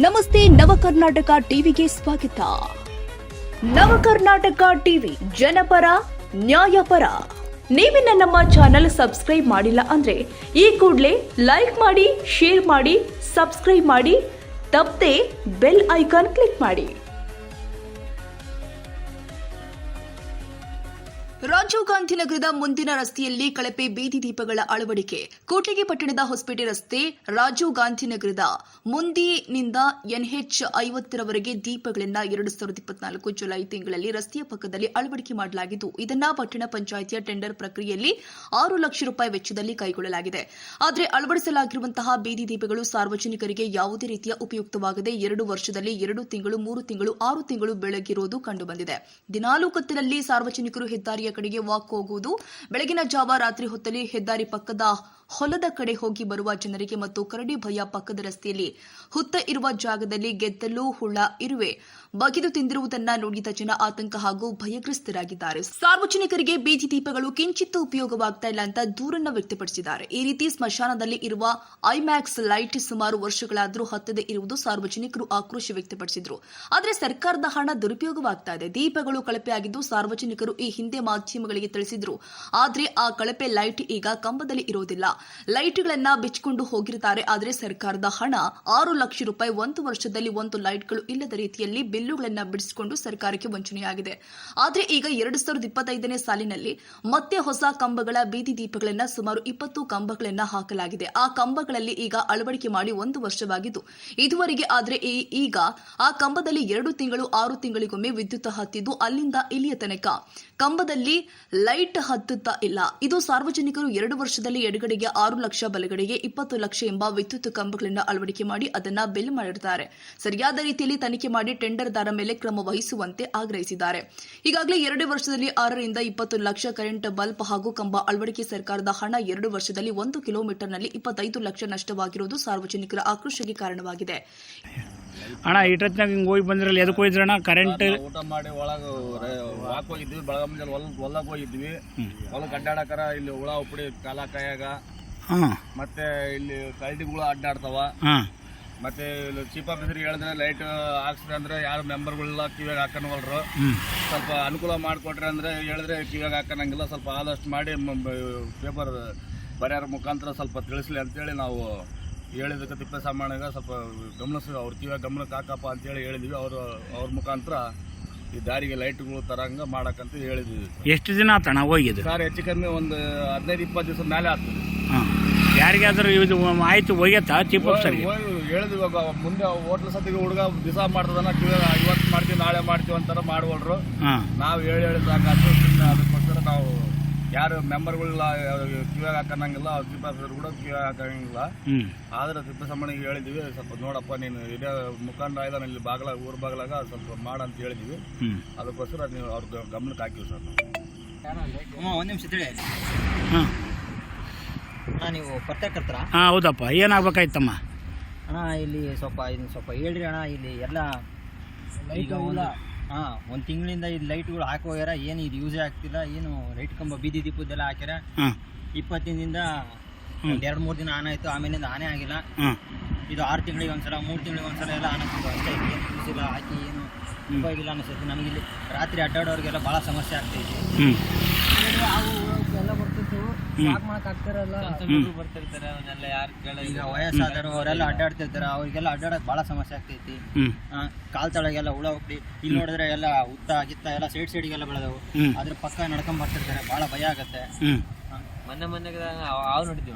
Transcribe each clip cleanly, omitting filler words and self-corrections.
ನಮಸ್ತೆ ನವಕರ್ನಾಟಕ ಟಿವಿಗೆ ಸ್ವಾಗತ. ನವಕರ್ನಾಟಕ ಟಿವಿ ಜನಪರ ನ್ಯಾಯಪರ. ನೀವಿನ್ನ ನಮ್ಮ ಚಾನೆಲ್ ಸಬ್ಸ್ಕ್ರೈಬ್ ಮಾಡಿಲ್ಲ ಅಂದ್ರೆ ಈ ಕೂಡಲೇ ಲೈಕ್ ಮಾಡಿ, ಶೇರ್ ಮಾಡಿ, ಸಬ್ಸ್ಕ್ರೈಬ್ ಮಾಡಿ, ತಪ್ಪದೆ ಬೆಲ್ ಐಕಾನ್ ಕ್ಲಿಕ್ ಮಾಡಿ. ರಾಜೀವ್ ಗಾಂಧಿ ನಗರದ ಮುಂದಿನ ರಸ್ತೆಯಲ್ಲಿ ಕಳಪೆ ಬೀದಿ ದೀಪಗಳ ಅಳವಡಿಕೆ. ಕೂಡ್ಲಿಗಿ ಪಟ್ಟಣದ ಹೊಸಪೇಟೆ ರಸ್ತೆ ರಾಜೀವ್ ಗಾಂಧಿ ನಗರದ ಮುಂದಿನಿಂದ NH 50ರವರೆಗೆ ದೀಪಗಳನ್ನು 2024 ಜುಲೈ ತಿಂಗಳಲ್ಲಿ ರಸ್ತೆಯ ಪಕ್ಕದಲ್ಲಿ ಅಳವಡಿಕೆ ಮಾಡಲಾಗಿದ್ದು, ಇದನ್ನು ಪಟ್ಟಣ ಪಂಚಾಯಿತಿಯ ಟೆಂಡರ್ ಪ್ರಕ್ರಿಯೆಯಲ್ಲಿ 6 ಲಕ್ಷ ರೂಪಾಯಿ ವೆಚ್ಚದಲ್ಲಿ ಕೈಗೊಳ್ಳಲಾಗಿದೆ. ಆದರೆ ಅಳವಡಿಸಲಾಗಿರುವಂತಹ ಬೀದಿ ದೀಪಗಳು ಸಾರ್ವಜನಿಕರಿಗೆ ಯಾವುದೇ ರೀತಿಯ ಉಪಯುಕ್ತವಾಗದೆ 2 ವರ್ಷದಲ್ಲಿ 2 ತಿಂಗಳು, 3 ತಿಂಗಳು, 6 ತಿಂಗಳು ಬೆಳಗಿರುವುದು ಕಂಡುಬಂದಿದೆ. ದಿನಾಲೂ ಕತ್ತಲಲ್ಲಿ ಸಾರ್ವಜನಿಕರು ಹೆದ್ದಾರಿಯ ಕಡೆಗೆ ವಾಕ್ ಹೋಗುವುದು, ಬೆಳಗಿನ ಜಾವ ರಾತ್ರಿ ಹೊತ್ತಲ್ಲಿ ಹೆದ್ದಾರಿ ಪಕ್ಕದ ಹೊಲದ ಕಡೆ ಹೋಗಿ ಬರುವ ಜನರಿಗೆ ಮತ್ತು ಕರಡಿ ಭಯ ಪಕ್ಕದ ರಸ್ತೆಯಲ್ಲಿ ಹುತ್ತ ಇರುವ ಜಾಗದಲ್ಲಿ ಗೆದ್ದಲು ಹುಳ ಇರುವೆ ಬಗೆದು ತಿಂದಿರುವುದನ್ನ ನೋಡಿದ ಜನ ಆತಂಕ ಹಾಗೂ ಭಯಗ್ರಸ್ತರಾಗಿದ್ದಾರೆ. ಸಾರ್ವಜನಿಕರಿಗೆ ಬೀದಿ ದೀಪಗಳು ಕಿಂಚಿತ್ತೂ ಉಪಯೋಗವಾಗ್ತಾ ಇಲ್ಲ ಅಂತ ದೂರನ್ನ ವ್ಯಕ್ತಪಡಿಸಿದ್ದಾರೆ. ಈ ರೀತಿ ಸ್ಮಶಾನದಲ್ಲಿ ಇರುವ ಐಮ್ಯಾಕ್ಸ್ ಲೈಟ್ ಸುಮಾರು ವರ್ಷಗಳಾದರೂ ಹತ್ತದೇ ಇರುವುದು ಸಾರ್ವಜನಿಕರು ಆಕ್ರೋಶ ವ್ಯಕ್ತಪಡಿಸಿದ್ರು. ಆದರೆ ಸರ್ಕಾರದ ಹಣ ದುರುಪಯೋಗವಾಗ್ತಾ ಇದೆ. ದೀಪಗಳು ಕಳಪೆಯಾಗಿದ್ದು ಸಾರ್ವಜನಿಕರು ಈ ಹಿಂದೆ ಮಾಧ್ಯಮಗಳಿಗೆ ತಿಳಿಸಿದ್ರು. ಆದರೆ ಆ ಕಳಪೆ ಲೈಟ್ ಈಗ ಕಂಬದಲ್ಲಿ ಇರೋದಿಲ್ಲ. ಲೈಟ್ಗಳನ್ನ ಬಿಚ್ಚಿಕೊಂಡು ಹೋಗಿರುತ್ತಾರೆ. ಆದರೆ ಸರ್ಕಾರದ ಹಣ 6 ಲಕ್ಷ ರೂಪಾಯಿ 1 ವರ್ಷದಲ್ಲಿ 1 ಲೈಟ್ಗಳು ಇಲ್ಲದ ರೀತಿಯಲ್ಲಿ ಬಿಲ್ಲುಗಳನ್ನ ಬಿಡಿಸಿಕೊಂಡು ಸರ್ಕಾರಕ್ಕೆ ವಂಚನೆಯಾಗಿದೆ. ಆದರೆ ಈಗ 2025ನೇ ಸಾಲಿನಲ್ಲಿ ಮತ್ತೆ ಹೊಸ ಕಂಬಗಳ ಬೀದಿ ದೀಪಗಳನ್ನ ಸುಮಾರು 20 ಕಂಬಗಳನ್ನ ಹಾಕಲಾಗಿದೆ. ಆ ಕಂಬಗಳಲ್ಲಿ ಈಗ ಅಳವಡಿಕೆ ಮಾಡಿ 1 ವರ್ಷವಾಗಿದ್ದು ಇದುವರೆಗೆ ಆದರೆ ಈಗ ಆ ಕಂಬದಲ್ಲಿ 2 ತಿಂಗಳು 6 ತಿಂಗಳಿಗೊಮ್ಮೆ ವಿದ್ಯುತ್ ಹತ್ತಿದ್ದು ಅಲ್ಲಿಂದ ಇಲ್ಲಿಯ ತನಕ ಕಂಬದಲ್ಲಿ ಲೈಟ್ ಹತ್ತುತ್ತಾ ಇಲ್ಲ. ಇದು ಸಾರ್ವಜನಿಕರು 2 ವರ್ಷದಲ್ಲಿ ಎಡಗಡೆಗೆ 6 ಲಕ್ಷ, ಬಲಗಡೆಗೆ 20 ಲಕ್ಷ ಎಂಬ ವಿದ್ಯುತ್ ಕಂಬಗಳನ್ನು ಅಳವಡಿಕೆ ಮಾಡಿ ಅದನ್ನ ಬಿಲ್ ಮಾಡಿರುತ್ತಾರೆ. ಸರಿಯಾದ ರೀತಿಯಲ್ಲಿ ತನಿಖೆ ಮಾಡಿ ಟೆಂಡರ್ದಾರ ಮೇಲೆ ಕ್ರಮ ವಹಿಸುವಂತೆ ಆಗ್ರಹಿಸಿದ್ದಾರೆ. ಈಗಾಗಲೇ 2 ವರ್ಷದಲ್ಲಿ 6 ರಿಂದ 20 ಲಕ್ಷ ಕರೆಂಟ್ ಬಲ್ಬ್ ಹಾಗೂ ಕಂಬ ಅಳವಡಿಕೆ. ಸರ್ಕಾರದ ಹಣ 2 ವರ್ಷದಲ್ಲಿ 1 ಕಿಲೋಮೀಟರ್ನಲ್ಲಿ 25 ಲಕ್ಷ ನಷ್ಟವಾಗಿರುವುದು ಸಾರ್ವಜನಿಕರ ಆಕ್ರೋಶಕ್ಕೆ ಕಾರಣವಾಗಿದೆ. ಅಣ್ಣ ಇಟ್ಟತ್ನಾಗ ಹಿಂಗೆ ಹೋಗಿ ಬಂದ್ರಲ್ಲ, ಎದಕ್ಕೆ ಹೋಗಿದ್ರಣ್ಣ? ಕರೆಂಟ್ ಊಟ ಮಾಡಿ ಒಳಗೆ ವಾಕ್ ಹೋಗಿದ್ವಿ. ಬೆಳಗ್ಗೆ ಮುಂಜಾನೆ ಹೊಲಕ್ಕೆ ಹೋಗಿದ್ವಿ. ಹೊಲಕ್ಕೆ ಅಡ್ಡಾಡಕರ ಇಲ್ಲಿ ಹುಳ ಉಪ್ಪಡಿ ಕಾಲ ಕೈಯಾಗ, ಮತ್ತೆ ಇಲ್ಲಿ ಕರಡಿಗಳು ಅಡ್ಡಾಡ್ತಾವ. ಮತ್ತೆ ಚೀಫ್ ಆಫೀಸರ್ಗೆ ಹೇಳಿದ್ರೆ ಲೈಟ್ ಹಾಕ್ಸ್ರಿ ಅಂದ್ರೆ ಯಾರು ಮೆಂಬರ್ಗಳೆಲ್ಲ ಕಿವಿಯಾಗ ಹಾಕನವಲ್ರು. ಸ್ವಲ್ಪ ಅನುಕೂಲ ಮಾಡಿಕೊಟ್ರಿ ಅಂದ್ರೆ ಹೇಳಿದ್ರೆ ಕಿವಿಯಾಗ ಹಾಕನಂಗಿಲ್ಲ. ಸ್ವಲ್ಪ ಆದಷ್ಟು ಮಾಡಿ ಪೇಪರ್ ಬರೆಯೋರ ಮುಖಾಂತರ ಸ್ವಲ್ಪ ತಿಳಿಸ್ಲಿ ಅಂತೇಳಿ ನಾವು ಹೇಳಿದಕ್ಕೆ ತಿಪ್ಪೇಸ್ವಾಮಿಗೆ ಸ್ವಲ್ಪ ಗಮನಿಸಿ ಅವ್ರ ಕಿವಿಯಾಗ ಗಮನಕ್ಕೆ ಹಾಕಪ್ಪ ಅಂತೇಳಿ ಹೇಳಿದ್ವಿ. ಅವ್ರ ಮುಖಾಂತರ ಈ ದಾರಿಗೆ ಲೈಟ್ಗಳು ತರಂಗ ಮಾಡಕ್ಕಂತ ಹೇಳಿದ್ವಿ. ಎಷ್ಟು ದಿನ ಆತಣ್ಣ ಹೋಗಿದ್ದು? ಸರ್ ಹೆಚ್ಚು ಕಮ್ಮಿ ಒಂದು 15-20 ದಿವಸ ಮೇಲೆ ಆಗ್ತದೆ. ಯಾರಿಗಾದ್ರೂ ಇದು ಆಯ್ತು ಹೋಗ್ಯತ್ತಾ ಚೀಫ್ ಆಫೀಸರ್ಗೆ? ಹೇಳಿದ್ವಿ. ಇವಾಗ ಮುಂದೆ ಹೋಟ್ಲ್ ಸತಿಗೆ ಹುಡುಗ ದಿವಸ ಮಾಡ್ತದನ್ನ ಕಿವಿಯಾಗ ಇವತ್ತು ಮಾಡ್ತೀವಿ ನಾಳೆ ಮಾಡ್ತೀವಿ ಅಂತಾರ ಮಾಡುವಲ್ರು. ನಾವು ಹೇಳಿ ಸಾಕಾಯ್ತು. ಅದಕ್ಕೋಸ್ಕರ ನಾವು ಯಾರು ಮೆಂಬರ್ಗಳೆಲ್ಲ ಕಿವಿಯಾಗ ಹಾಕಂಗಿಲ್ಲ, ಅವ್ರ ಚೀಫ್ ಆಫೀಸರ್ ಕೂಡ ಕಿವಿಯಾಗ ಹಾಕಂಗಿಲ್ಲ. ಆದ್ರೆ ತಿಪ್ಪೇಸ್ವಾಮಿಗೆ ಹೇಳಿದ್ವಿ, ಸ್ವಲ್ಪ ನೋಡಪ್ಪ ನೀನು ಇದೇ ಮುಖಂಡ ಇದಾನ ಇಲ್ಲಿ ಊರ್ ಬಾಗ್ಲಾಗ ಸ್ವಲ್ಪ ಮಾಡಂತ ಹೇಳಿದ್ವಿ. ಅದಕ್ಕೋಸ್ಕರ ನೀವು ಅವ್ರ ಗಮನಕ್ಕೆ ಹಾಕಿವಿ ಸರ್. ಒಂದು ನಿಮಿಷ ತಿಳಿ. ಅಣ್ಣ ನೀವು ಪತ್ರಕರ್ತರ? ಹೌದಪ್ಪ. ಏನಾಗ್ಬೇಕಾಯ್ತಮ್ಮ? ಅಣ್ಣ ಇಲ್ಲಿ ಸ್ವಲ್ಪ ಹೇಳ್ರಿ ಅಣ್ಣ. ಇಲ್ಲಿ ಎಲ್ಲ ಈಗ ಒಂದು ತಿಂಗಳಿಂದ ಇದು ಲೈಟ್ಗಳು ಹಾಕೋಗ್ಯಾರ. ಏನು ಇದು ಯೂಸೇ ಆಗ್ತಿಲ್ಲ. ಏನು ಲೈಟ್ ಕಂಬ ಬೀದಿ ದೀಪದ್ದೆಲ್ಲ ಹಾಕ್ಯಾರ. 20 ದಿನದಿಂದ 2-3 ದಿನ ಆನ್ ಆಯ್ತು. ಆಮೇಲಿಂದ ಆನೆ ಆಗಿಲ್ಲ. ಇದು 6 ತಿಂಗಳಿಗೆ ಒಂದ್ಸಲ, 3 ತಿಂಗಳಿಗೆ ಒಂದ್ಸಲ ಎಲ್ಲ ಆನ್ ಆಗ್ತಿತ್ತು ಅಷ್ಟೇ. ಏನು ಯೂಸಿಲ್ಲ, ಹಾಕಿ ಏನು ಉಪಯೋಗಿಲ್ಲ ಅನಿಸುತ್ತೆ ನಮಗಿಲ್ಲಿ. ರಾತ್ರಿ ಅಡ್ಡಾಡೋರಿಗೆಲ್ಲ ಭಾಳ ಸಮಸ್ಯೆ ಆಗ್ತೈತಿ. ಎಲ್ಲ ಬರ್ತಿತ್ತು, ಬರ್ತಿರ್ತಾರೆ. ಅವನ್ನೆಲ್ಲ ಯಾರು ಕೇಳ, ಈಗ ವಯಸ್ಸಾದರು ಅವರೆಲ್ಲ ಅಡ್ಡಾಡ್ತಿರ್ತಾರೆ. ಅವ್ರಿಗೆಲ್ಲ ಅಡ್ಡಾಡಕ್ ಭಾಳ ಸಮಸ್ಯೆ ಆಗ್ತೈತಿ. ಕಾಲ್ ತಳಗೆಲ್ಲ ಹುಳ ಹೋಗ್ತಿ. ಇಲ್ಲಿ ನೋಡಿದ್ರೆ ಎಲ್ಲ ಉತ್ತ ಗಿತ್ತ ಎಲ್ಲ ಸೈಡ್ಗೆಲ್ಲ ಬೆಳೆದವು. ಅದ್ರ ಪಕ್ಕ ನಡ್ಕೊಂಡ್ ಬರ್ತಿರ್ತಾರೆ. ಭಾಳ ಭಯ ಆಗತ್ತೆ. ಮೊನ್ನೆ ಹಾವು ನೋಡಿದ್ವಿ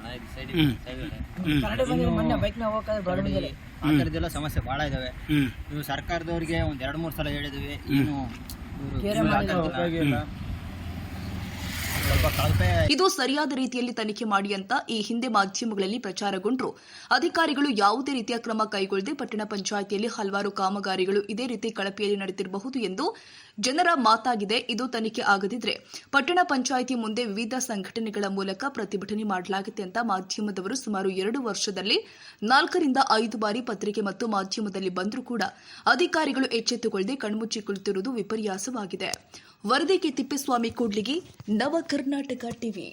ಆ ಥರದ್ದೆಲ್ಲ ಸಮಸ್ಯೆ ಭಾಳ ಇದಾವೆ. ಇವು ಸರ್ಕಾರದವ್ರಿಗೆ ಒಂದ್ 2-3 ಸಲ ಹೇಳಿದ್ವಿ. ಏನು ಇದು ಸರಿಯಾದ ರೀತಿಯಲ್ಲಿ ತನಿಖೆ ಮಾಡಿ ಅಂತ ಈ ಹಿಂದೆ ಮಾಧ್ಯಮಗಳಲ್ಲಿ ಪ್ರಚಾರಗೊಂಡ್ರು. ಅಧಿಕಾರಿಗಳು ಯಾವುದೇ ರೀತಿಯ ಕ್ರಮ ಕೈಗೊಳ್ಳದೆ ಪಟ್ಟಣ ಪಂಚಾಯಿತಿಯಲ್ಲಿ ಹಲವಾರು ಕಾಮಗಾರಿಗಳು ಇದೇ ರೀತಿ ಕಳಪೆಯಲ್ಲಿ ನಡೆದಿರಬಹುದು ಎಂದು ಜನರ ಮಾತಾಗಿದೆ. ಇದು ತನಿಖೆ ಆಗದಿದ್ರೆ ಪಟ್ಟಣ ಪಂಚಾಯಿತಿ ಮುಂದೆ ವಿವಿಧ ಸಂಘಟನೆಗಳ ಮೂಲಕ ಪ್ರತಿಭಟನೆ ಮಾಡಲಾಗುತ್ತೆ ಅಂತ ಮಾಧ್ಯಮದವರು ಸುಮಾರು 2 ವರ್ಷದಲ್ಲಿ 4 ರಿಂದ 5 ಬಾರಿ ಪತ್ರಿಕೆ ಮತ್ತು ಮಾಧ್ಯಮದಲ್ಲಿ ಬಂದರೂ ಕೂಡ ಅಧಿಕಾರಿಗಳು ಎಚ್ಚೆತ್ತುಕೊಳ್ಳದೆ ಕಣ್ಮುಚ್ಚಿ ಕುಳಿತಿರುವುದು ವಿಪರ್ಯಾಸವಾಗಿದೆ. ವರದಿಗೆ ತಿಪ್ಪೇಸ್ವಾಮಿ ಕೂಡ್ಲಿಗಿ, ನವ ಕರ್ನಾಟಕ ಟಿವಿ.